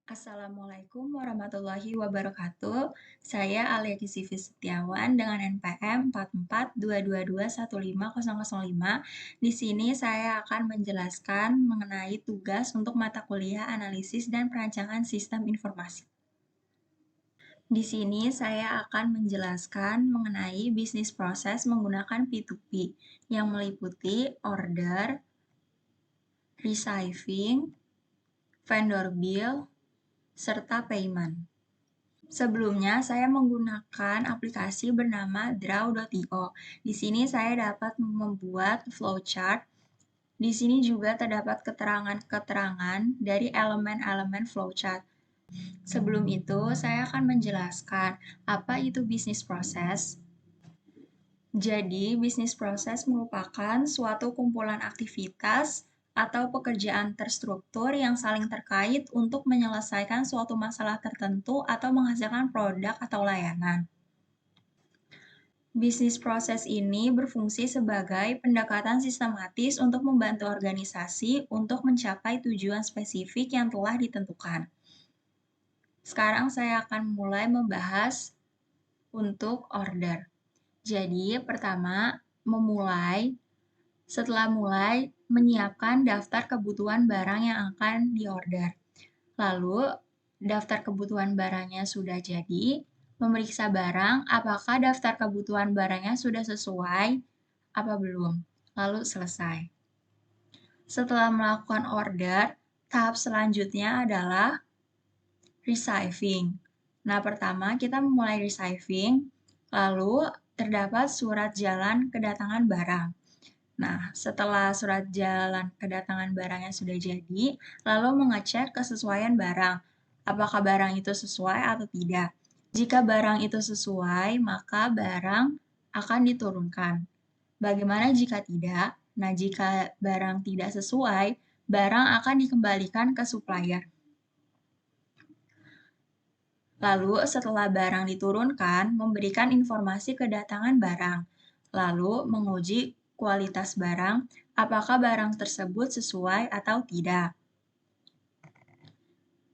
Assalamualaikum warahmatullahi wabarakatuh. Saya Alia Kisivi Setiawan dengan NPM 4422215005. Di sini saya akan menjelaskan mengenai tugas untuk mata kuliah analisis dan perancangan sistem informasi. Di sini saya akan menjelaskan mengenai bisnis proses menggunakan P2P yang meliputi order, receiving, vendor bill, serta payment. Sebelumnya, saya menggunakan aplikasi bernama Draw.io. Di sini saya dapat membuat flowchart. Di sini juga terdapat keterangan-keterangan dari elemen-elemen flowchart. Sebelum itu, saya akan menjelaskan apa itu bisnis proses. Jadi, bisnis proses merupakan suatu kumpulan aktivitas atau pekerjaan terstruktur yang saling terkait untuk menyelesaikan suatu masalah tertentu atau menghasilkan produk atau layanan. Bisnis proses ini berfungsi sebagai pendekatan sistematis untuk membantu organisasi untuk mencapai tujuan spesifik yang telah ditentukan. Sekarang saya akan mulai membahas untuk order. Jadi, pertama, setelah mulai, menyiapkan daftar kebutuhan barang yang akan diorder. Lalu, daftar kebutuhan barangnya sudah jadi, memeriksa barang apakah daftar kebutuhan barangnya sudah sesuai apa belum. Lalu selesai. Setelah melakukan order, tahap selanjutnya adalah receiving. Nah, pertama kita memulai receiving, lalu terdapat surat jalan kedatangan barang. Nah, setelah surat jalan kedatangan barangnya sudah jadi, lalu mengecek kesesuaian barang. Apakah barang itu sesuai atau tidak? Jika barang itu sesuai, maka barang akan diturunkan. Bagaimana jika tidak? Nah, jika barang tidak sesuai, barang akan dikembalikan ke supplier. Lalu, setelah barang diturunkan, memberikan informasi kedatangan barang. Lalu, menguji kualitas barang, apakah barang tersebut sesuai atau tidak.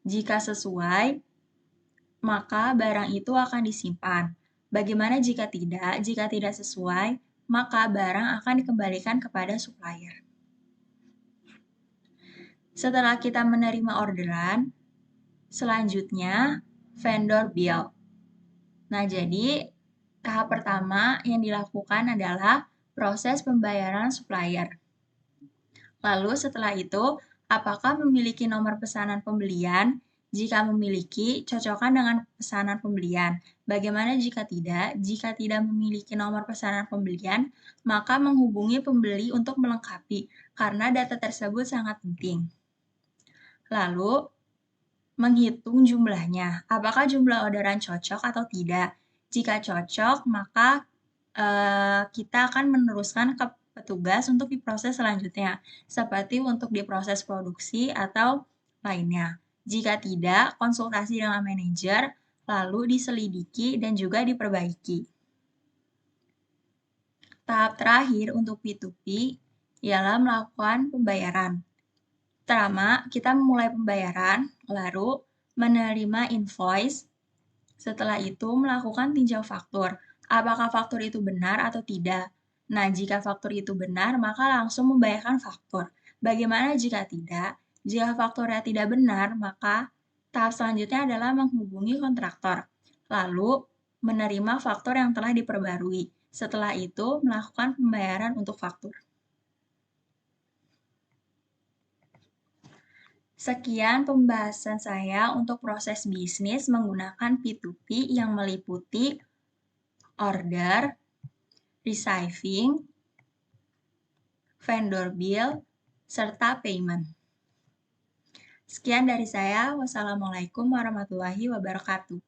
Jika sesuai, maka barang itu akan disimpan. Bagaimana jika tidak? Jika tidak sesuai, maka barang akan dikembalikan kepada supplier. Setelah kita menerima orderan, selanjutnya vendor bill. Nah, jadi tahap pertama yang dilakukan adalah proses pembayaran supplier. Lalu setelah itu, apakah memiliki nomor pesanan pembelian? Jika memiliki, cocokkan dengan pesanan pembelian. Bagaimana jika tidak? Jika tidak memiliki nomor pesanan pembelian, maka menghubungi pembeli untuk melengkapi, karena data tersebut sangat penting. Lalu, menghitung jumlahnya. Apakah jumlah orderan cocok atau tidak? Jika cocok, maka kita akan meneruskan ke petugas untuk diproses selanjutnya, seperti untuk diproses produksi atau lainnya. Jika tidak, konsultasi dengan manajer, lalu diselidiki dan juga diperbaiki. Tahap terakhir untuk P2P ialah melakukan pembayaran. Pertama, kita memulai pembayaran, lalu menerima invoice. Setelah itu, melakukan tinjau faktur. Apakah faktur itu benar atau tidak? Nah, jika faktur itu benar, maka langsung membayarkan faktur. Bagaimana jika tidak? Jika fakturnya tidak benar, maka tahap selanjutnya adalah menghubungi kontraktor. Lalu, menerima faktur yang telah diperbarui. Setelah itu, melakukan pembayaran untuk faktur. Sekian pembahasan saya untuk proses bisnis menggunakan P2P yang meliputi order, receiving, vendor bill, serta payment. Sekian dari saya. Wassalamualaikum warahmatullahi wabarakatuh.